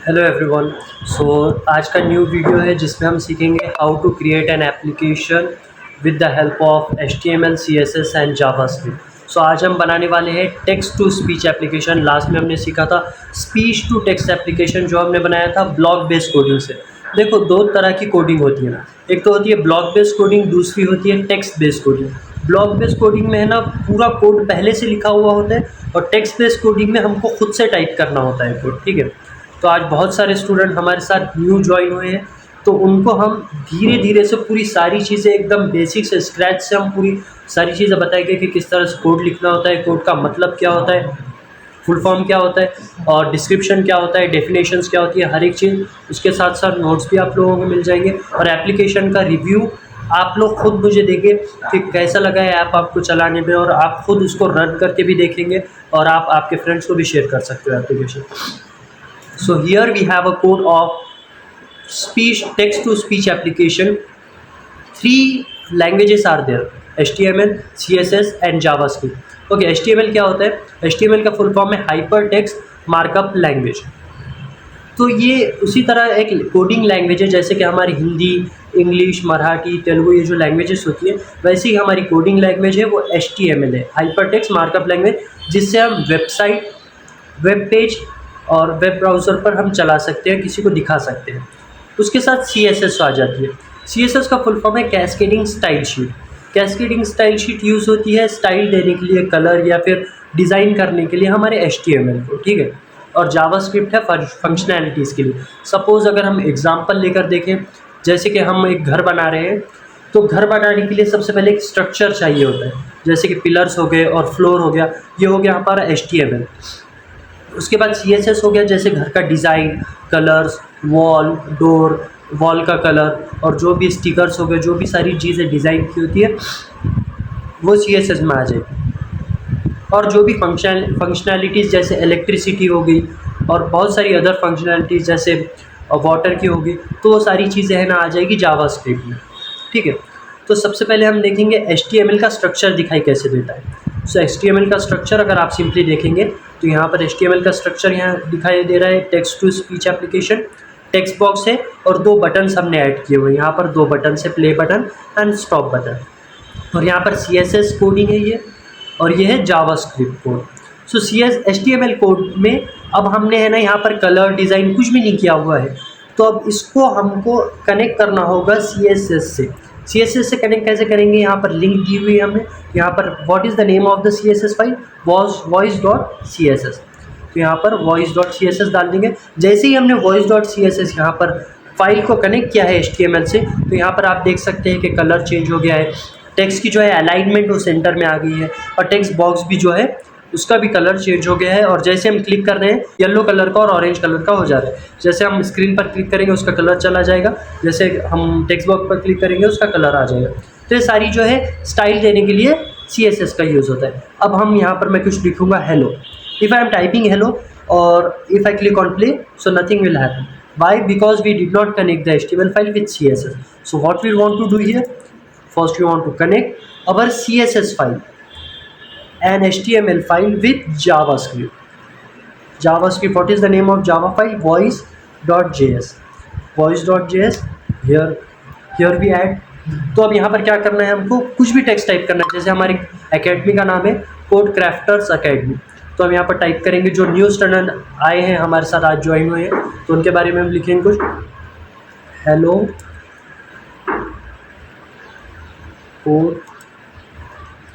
Hello everyone. सो आज का new video है जिसमें हम सीखेंगे how to create an application with the help of HTML, CSS and JavaScript. So आज हम बनाने वाले हैं text to speech application. Last में हमने सीखा था स्पीच टू टेक्स्ट एप्लीकेशन जो हमने बनाया था ब्लॉक बेस्ड कोडिंग से। देखो, दो तरह की कोडिंग होती है ना, एक तो होती है ब्लॉक बेस्ड कोडिंग, दूसरी होती है text based coding. Block based coding में है ना पूरा कोड पहले से लिखा हुआ होता है, और टेक्स्ट बेस्ड कोडिंग में हमको खुद से टाइप करना होता है कोड। ठीक है, तो आज बहुत सारे स्टूडेंट हमारे साथ न्यू ज्वाइन हुए हैं, तो उनको हम धीरे धीरे से पूरी सारी चीज़ें एकदम बेसिक से स्क्रैच से हम पूरी सारी चीज़ें बताएंगे कि किस तरह से कोड लिखना होता है, कोड का मतलब क्या होता है, फुल फॉर्म क्या होता है, और डिस्क्रिप्शन क्या होता है, डेफिनेशंस क्या होती है, हर एक चीज़। उसके साथ साथ नोट्स भी आप लोगों को मिल जाएंगे, और एप्लीकेशन का रिव्यू आप लोग खुद मुझे देंगे कि कैसा लगा है ऐप आपको चलाने में, और आप खुद उसको रन करके भी देखेंगे, और आप आपके फ्रेंड्स को भी शेयर कर सकते हो application. So here we have a code of speech text to speech application. Three languages are there: HTML, CSS and JavaScript. Okay, HTML क्या होता है? HTML का फुल फॉर्म है हाइपर टेक्स्ट मार्कअप लैंग्वेज। तो ये उसी तरह एक कोडिंग लैंग्वेज है, जैसे कि हमारी हिंदी, इंग्लिश, मराठी, तेलुगु, ये जो लैंग्वेजेस होती है, वैसे ही हमारी कोडिंग लैंग्वेज है वो HTML है, हाइपर टेक्स्ट मार्कअप लैंग्वेज, जिससे हम वेबसाइट, वेब पेज और वेब ब्राउज़र पर हम चला सकते हैं, किसी को दिखा सकते हैं। उसके साथ CSS आ जाती है। CSS का फुल फॉर्म है cascading style sheet. Cascading style sheet use होती है स्टाइल देने के लिए, कलर या फिर डिज़ाइन करने के लिए हमारे HTML को। ठीक है, और जावास्क्रिप्ट है फंक्शनैलिटीज़ के लिए। सपोज़ अगर हम एग्जांपल लेकर देखें, जैसे कि हम एक घर बना रहे हैं, तो घर बनाने के लिए सबसे पहले एक स्ट्रक्चर चाहिए होता है, जैसे कि पिलर्स हो गए और फ्लोर हो गया, ये हो गया हमारा HTML। उसके बाद CSS हो गया, जैसे घर का design, colours, wall, door, wall का कलर, और जो भी स्टिकर्स हो गए, जो भी सारी चीज़ें डिज़ाइन की होती है वो CSS में आ जाएगी। और जो भी फंक्शनैलिटीज़ जैसे इलेक्ट्रिसिटी हो गई और बहुत सारी अदर फंक्शनैलिटीज़ जैसे वाटर की होगी, तो वो सारी चीज़ें है ना आ जाएगी जावास्क्रिप्ट में। ठीक है, तो सबसे पहले हम देखेंगे HTML का स्ट्रक्चर दिखाई कैसे देता है। सो HTML का स्ट्रक्चर अगर आप सिंपली देखेंगे तो यहाँ पर HTML का स्ट्रक्चर यहाँ दिखाई दे रहा है, text to speech application. Text box है और दो बटन्स हमने ऐड किए हुए हैं, यहाँ पर दो बटन है, play button and stop button. और यहाँ पर CSS कोडिंग है ये, और ये है जावास्क्रिप्ट कोड। सो HTML कोड में अब हमने है ना यहाँ पर कलर, डिज़ाइन कुछ भी नहीं किया हुआ है, तो अब इसको हमको कनेक्ट करना होगा CSS से। CSS से कनेक्ट कैसे करेंगे? यहाँ पर लिंक दी हुई है हमें, यहाँ पर what is the name of the CSS file, voice.css। तो यहाँ पर voice.css डाल देंगे। जैसे ही हमने voice.css यहाँ पर फाइल को कनेक्ट किया है HTML से, तो यहाँ पर आप देख सकते हैं कि कलर चेंज हो गया है, टेक्स्ट की जो है अलाइनमेंट वो सेंटर में आ गई है, और टेक्स्ट बॉक्स भी जो है उसका भी कलर चेंज हो गया है। और जैसे हम क्लिक कर रहे हैं, येलो कलर का और ऑरेंज कलर का हो जा रहा है। जैसे हम स्क्रीन पर क्लिक करेंगे उसका कलर चला जाएगा, जैसे हम टेक्स्ट बॉक्स पर क्लिक करेंगे उसका कलर आ जाएगा। तो ये सारी जो है स्टाइल देने के लिए CSS का यूज़ होता है। अब हम यहाँ पर मैं कुछ लिखूँगा hello, if I am typing hello और if I click on play, so nothing will happen. Why? Because we did not connect the HTML file with CSS. So what we want to do here? First we want to connect our CSS file and HTML file with JavaScript. JavaScript, what is the name of Java file? Voice.js. Voice.js, here we add। तो अब यहाँ पर क्या करना है, हमको कुछ भी टेक्स्ट टाइप करना है। जैसे हमारी एकेडमी का नाम है कोड क्राफ्टर्स अकेडमी, तो हम यहाँ पर टाइप करेंगे। जो न्यू स्टूडेंट आए हैं हमारे साथ, आज ज्वाइन हुए हैं, तो उनके बारे में हम लिखेंगे कुछ, hello code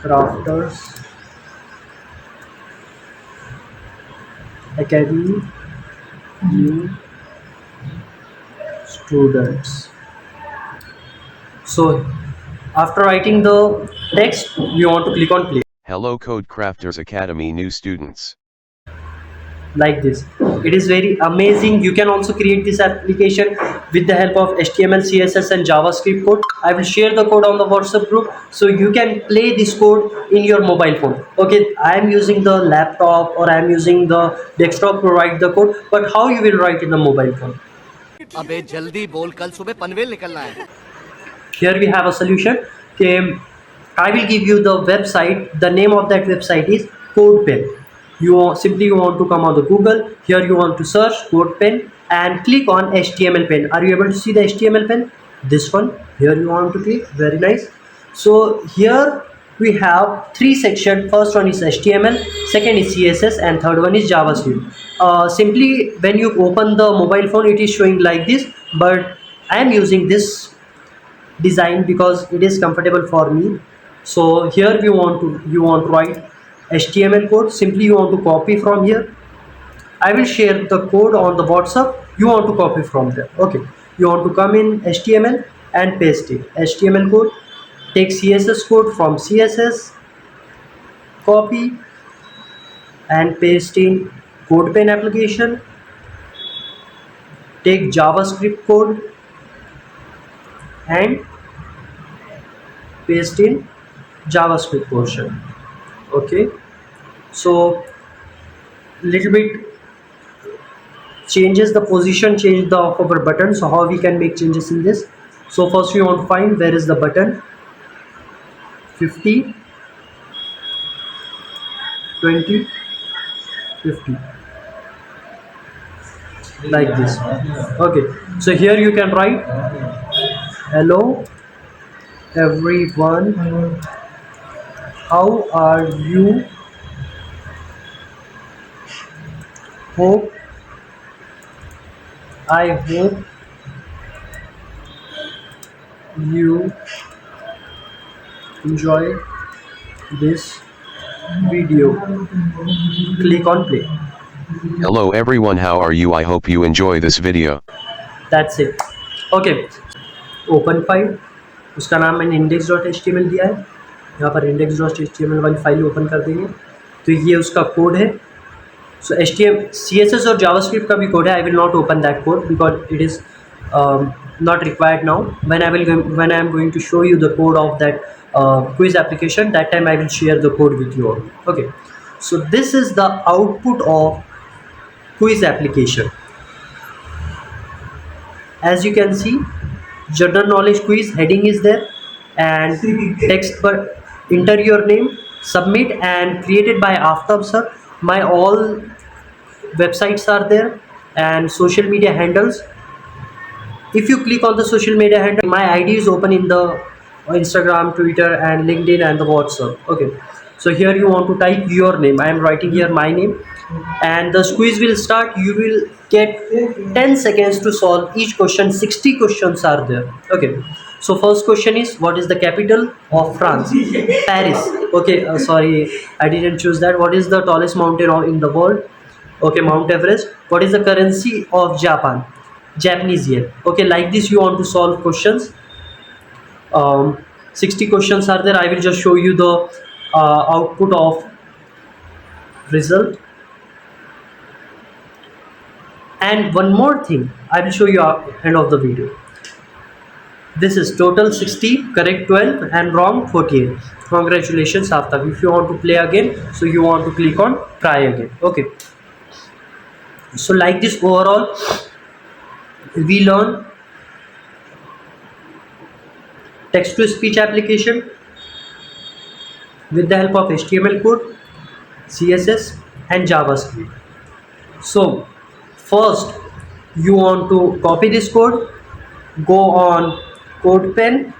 crafters academy new students। So after writing the text, we want to click on play Hello Code Crafters Academy new students. like this. It is very amazing. You can also create this application with the help of HTML, CSS and JavaScript code. I will share the code on the WhatsApp group, so you can play this code in your mobile phone. Okay, I am using the laptop or I am using the desktop to write the code, but how you will write in the mobile phone? अबे जल्दी बोल, कल सुबह पनवेल निकलना है। Here we have a solution. Okay, I will give you the website. The name of that website is CodePen. simply you want to come on the Google. Here you want to search CodePen and click on HTML pen. Are you able to see the HTML pen? This one. Here you want to click. Very nice. So here we have three sections. First one is HTML, second is CSS, and third one is JavaScript. Simply when you open the mobile phone, it is showing like this, but I am using this design because it is comfortable for me. So here you want to write HTML code. Simply you want to copy from here. I will share the code on the WhatsApp. You want to copy from there. Okay. You want to come in HTML and paste it. HTML code. Take CSS code from CSS. Copy and paste in CodePen application. Take JavaScript code and paste in JavaScript portion. Okay. So little bit changes the position, change the of our button. So how we can make changes in this? So first we want to find where is the button. 50, 20, 50, like this. Okay, so here you can write hello everyone, how are you, hope I hope you enjoy this video. Click on play. Hello everyone, how are you? I hope you enjoy this video. That's it. Okay, open file, उसका नाम मैंने index.html दिया है. यहाँ पर index.html वाली file open कर देंगे तो ये उसका कोड है. So HTML, CSS और JavaScript का भी कोड है. I will not open that code because it is not required now. When I am going to show you the code of that quiz application, that time I will share the code with you all. Okay. So this is the output of quiz application. As you can see, general knowledge quiz heading is there and text per enter your name, submit, and created by Aftab sir. My all websites are there and social media handles. If you click on the social media handle, my ID is open in the Instagram, Twitter, and LinkedIn and the WhatsApp. Okay, so here you want to type your name. I am writing here my name and the quiz will start. You will get 10 seconds to solve each question. 60 questions are there. Okay, so first question is, what is the capital of France? Paris. Okay, sorry, I didn't choose that. What is the tallest mountain in the world? Okay, Mount Everest. What is the currency of Japan? Japanese yen. Okay, like this you want to solve questions. 60 questions are there. I will just show you the output of result. And one more thing, I will show you at end of the video. This is total 60, correct 12, and wrong 48. Congratulations, Aftab. If you want to play again, so you want to click on try again. Okay. So like this overall, we learn text to speech application with the help of HTML code, CSS, and JavaScript. So first you want to copy this code, go on CodePen,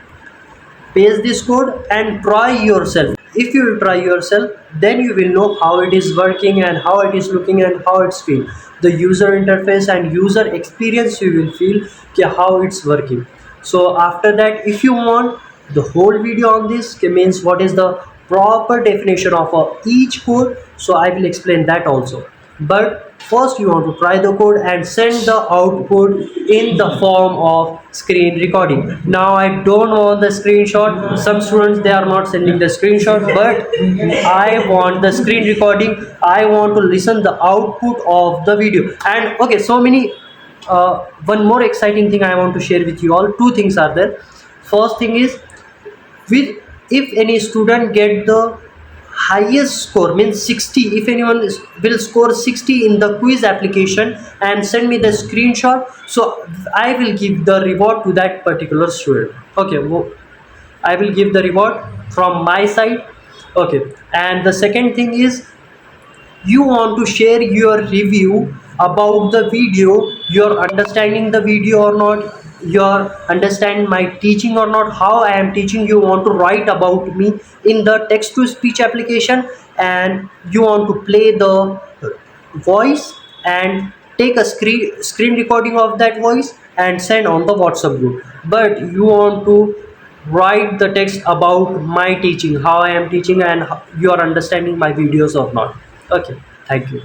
paste this code and try yourself. If you will try yourself, then you will know how it is working and how it is looking and how it's feel. The user interface and user experience, you will feel how it's working. So after that, if you want the whole video on this, means what is the proper definition of each code, so I will explain that also. But first you want to try the code and send the output in the form of screen recording. Now I don't want the screenshot. Some students, they are not sending the screenshot, but I want the screen recording. I want to listen the output of the video. And okay, so many one more exciting thing I want to share with you all. Two things are there. First thing is, if any student get the highest score, means 60, if anyone will score 60 in the quiz application and send me the screenshot, so I will give the reward to that particular student. Okay, I will give the reward from my side. Okay, and the second thing is, you want to share your review about the video, you're understanding the video or not, you're understand my teaching or not, how I am teaching, you want to write about me in the text to speech application, and you want to play the voice and take a screen recording of that voice and send on the WhatsApp group. But you want to write the text about my teaching, how I am teaching, and you are understanding my videos or not. Okay, thank you.